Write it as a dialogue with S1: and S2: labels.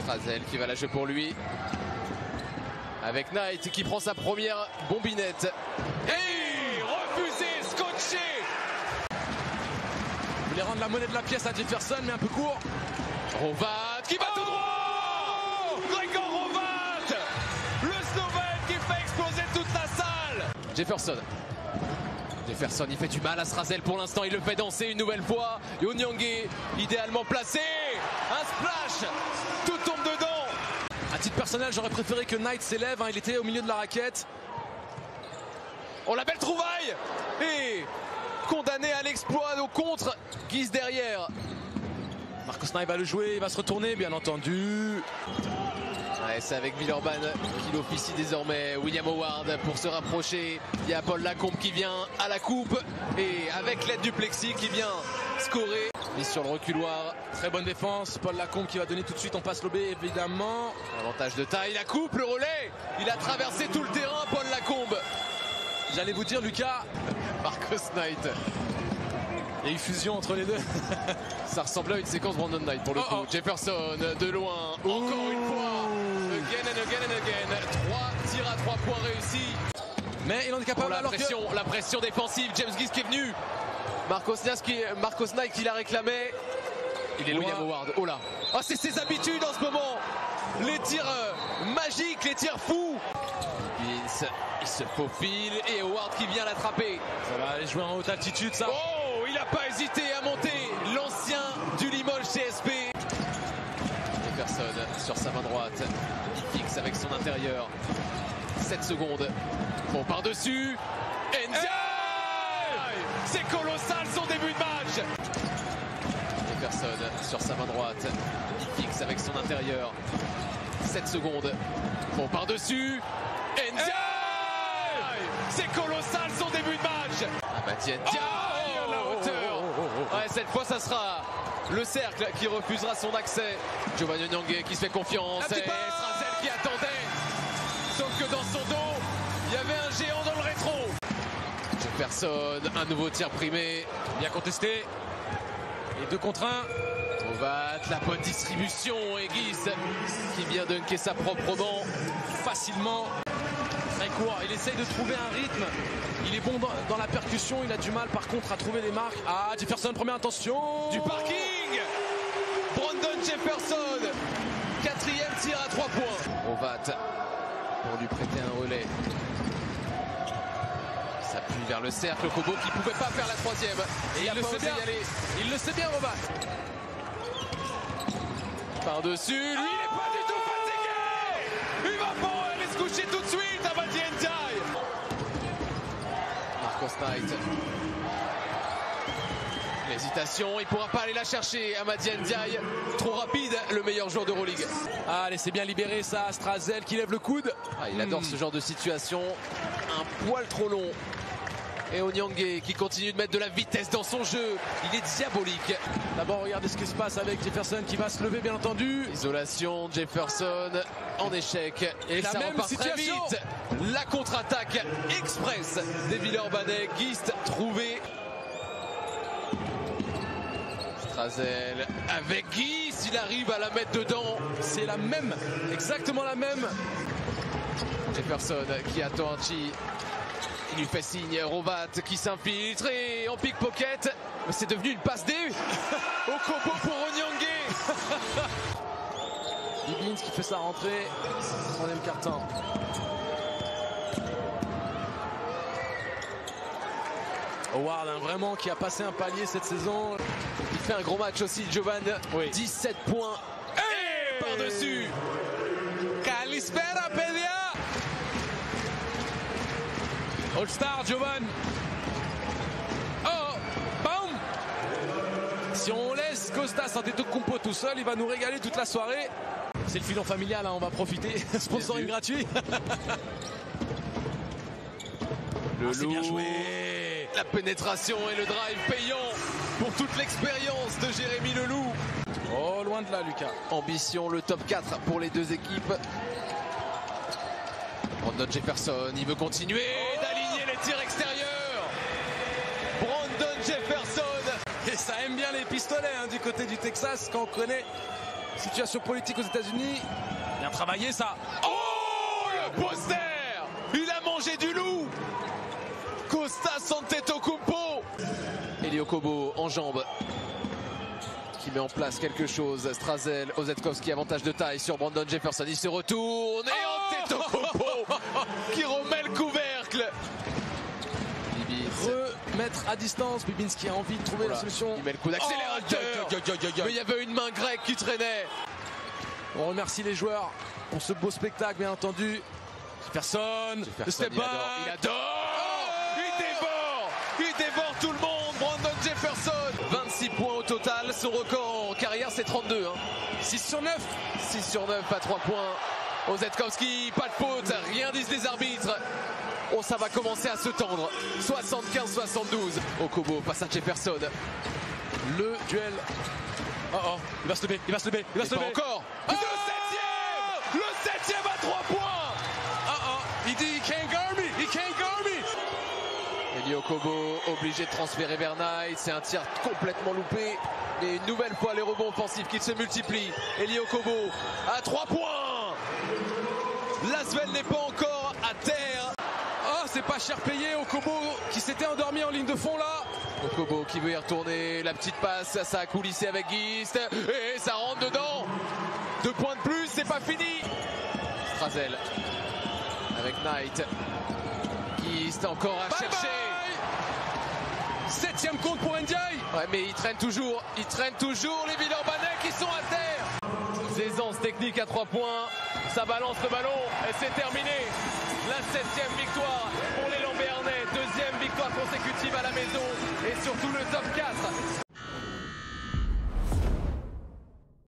S1: Strazel qui va la jouer pour lui. Avec Knight qui prend sa première bombinette. Et refusé, scotché.
S2: Il voulait rendre la monnaie de la pièce à Jefferson, mais un peu court.
S1: Rovat qui bat tout droit. Gregor Rovat, le Slovène qui fait exploser toute la salle. Jefferson, il fait du mal à Strazel pour l'instant, il le fait danser une nouvelle fois. Onyangue, idéalement placé. Un splash, tout tombe dedans.
S2: À titre personnel, j'aurais préféré que Knight s'élève, hein, il était au milieu de la raquette.
S1: Oh, la belle trouvaille. Et condamné à l'exploit au contre, Guise derrière.
S2: Marcos Knight va le jouer, il va se retourner bien entendu.
S1: Ouais, c'est avec Villeurbanne qu'il officie désormais. William Howard pour se rapprocher. Il y a Paul Lacombe qui vient à la coupe. Et avec l'aide du plexi qui vient scorer. Mise sur le reculoir.
S2: Très bonne défense. Paul Lacombe qui va donner tout de suite en passe lobé évidemment.
S1: Avantage de taille. La coupe, le relais. Il a traversé tout le terrain, Paul Lacombe.
S2: J'allais vous dire, Lucas.
S1: Marcos Knight.
S2: Il y a eu fusion entre les deux.
S1: Ça ressemble à une séquence Brandon Knight pour le coup. Jefferson de loin. Encore une fois. Again and again and again. 3 tirs à 3 points réussis.
S2: Mais il en est capable.
S1: La pression défensive. James Guise qui est venu. Marcos Knight qui l'a réclamé. Il est loin. William Howard. Oh là. Oh, c'est ses habitudes en ce moment. Les tirs magiques, les tirs fous. Vince, il se faufile et Howard qui vient l'attraper.
S2: Ça va aller jouer en haute altitude ça.
S1: Oh, il n'a pas hésité à monter. L'ancien du Limoges CSP. Jefferson sur sa main droite. Il fixe avec son intérieur. 7 secondes. Bon, par-dessus. Ndiaye. C'est colossal son début de match. Jefferson sur sa main droite. Il fixe avec son intérieur. 7 secondes. Bon, par-dessus. Ndiaye. C'est colossal son début de match. Amadi Ndiaye à la hauteur. Ouais, cette fois, ça sera le cercle qui refusera son accès. Giovanni Onyangue qui se fait confiance. Et Strazel qui attendait. Sauf que dans son dos, il y avait un géant dans le rétro. Jefferson, un nouveau tir primé.
S2: Bien contesté. Et 2 contre 1.
S1: Rovat, la bonne distribution. Et Guise qui vient dunker ça proprement.
S2: Facilement. Très court. Il essaye de trouver un rythme. Il est bon dans la percussion. Il a du mal par contre à trouver les marques. Ah, Jefferson, première intention.
S1: Du parking. Brandon Jefferson. 4e tir à 3 points. Rovat pour lui prêter un relais. Il s'appuie vers le cercle. Kobo qui pouvait pas faire la 3e.
S2: Et il le sait bien. Il le sait bien, Rovat.
S1: Par-dessus. Lui, il n'est pas du tout fatigué. Il va pas aller se coucher tout de suite. Amadi Ndiaye. Marcos Knight. L'hésitation, il pourra pas aller la chercher. Amadi Ndiaye, trop rapide, le meilleur joueur d'Euroleague.
S2: Allez, c'est bien libéré ça. Strazel qui lève le coude.
S1: Ah, il adore ce genre de situation. Un poil trop long. Et Onyangue qui continue de mettre de la vitesse dans son jeu. Il est diabolique.
S2: D'abord, regardez ce qui se passe avec Jefferson qui va se lever, bien entendu.
S1: Isolation, Jefferson en échec. Et
S2: la
S1: ça
S2: même
S1: repart
S2: situation.
S1: Très vite. La contre-attaque express des Villeurbanais. Guise trouvé. Strazel avec Guise. Il arrive à la mettre dedans.
S2: C'est la même. Exactement la même.
S1: Jefferson qui attend Archie. Il lui fait signe, Rovat qui s'infiltre et en pickpocket. C'est devenu une passe D au combo pour Onyangue.
S2: Higgins qui fait sa rentrée. 3e carton. Howard, hein, vraiment qui a passé un palier cette saison.
S1: Il fait un gros match aussi, Jovan.
S2: Oui.
S1: 17 points. Et par-dessus.
S2: Kalispera Pedia. All-Star, Jovan. Oh, bam. Si on laisse Kostas Antetokounmpo tout seul, il va nous régaler toute la soirée. C'est le filon familial, hein, on va profiter. Sponsoring gratuit.
S1: Le
S2: c'est bien joué.
S1: La pénétration et le drive payant pour toute l'expérience de Jérémy Leloup.
S2: Oh, loin de là, Lucas.
S1: Ambition, le top 4 pour les deux équipes. Brandon Jefferson, il veut continuer d'aligner les tirs extérieurs. Brandon Jefferson.
S2: Et ça aime bien les pistolets hein, du côté du Texas quand on connaît situation politique aux États-Unis. Bien travaillé ça.
S1: Oh, le poster! Il a mangé du loup. Kostas Antetokounmpo. Eli Okobo en jambe, qui met en place quelque chose. Strazel, Ozetkowski, avantage de taille sur Brandon Jefferson. Il se retourne et Antetokounmpo qui remet le couvercle.
S2: Remettre à distance. Bibinski a envie de trouver la solution.
S1: Il met le coup d'accélérateur. Mais il y avait une main grecque qui traînait.
S2: On remercie les joueurs pour ce beau spectacle, bien entendu. Jefferson, le step back.
S1: Il adore. Il dévore tout le monde. Brandon Jefferson. 26 points au total. Son record en carrière, c'est 32.
S2: 6 sur 9.
S1: 6 sur 9 à 3 points. Ozetkowski, pas de faute. Rien disent les arbitres. Oh, ça va commencer à se tendre. 75-72. Okobo passe à Jefferson.
S2: Le duel. Il va se lever. Il va se lever.
S1: Encore. Le septième. Le septième à 3 points.
S2: Il dit he can't guard me. He can't guard me.
S1: Eli Okobo obligé de transférer vers Knight. C'est un tir complètement loupé. Et une nouvelle fois les rebonds offensifs qui se multiplient. Eli Okobo à 3 points. L'Asvel n'est pas encore à terre.
S2: C'est pas cher payé. Okobo qui s'était endormi en ligne de fond là.
S1: Okobo qui veut y retourner. La petite passe, ça a coulissé avec Gist. Et ça rentre dedans. 2 points de plus, c'est pas fini. Strazel avec Knight. Gist encore à chercher.
S2: Bye. 7e compte pour Ndiaye.
S1: Ouais, mais il traîne toujours les Villeurbanais qui sont à terre. Aisance technique à 3 points. Ça balance le ballon et c'est terminé. La 7e victoire pour les Lambéarnais. 2e victoire consécutive à la maison et surtout le top 4.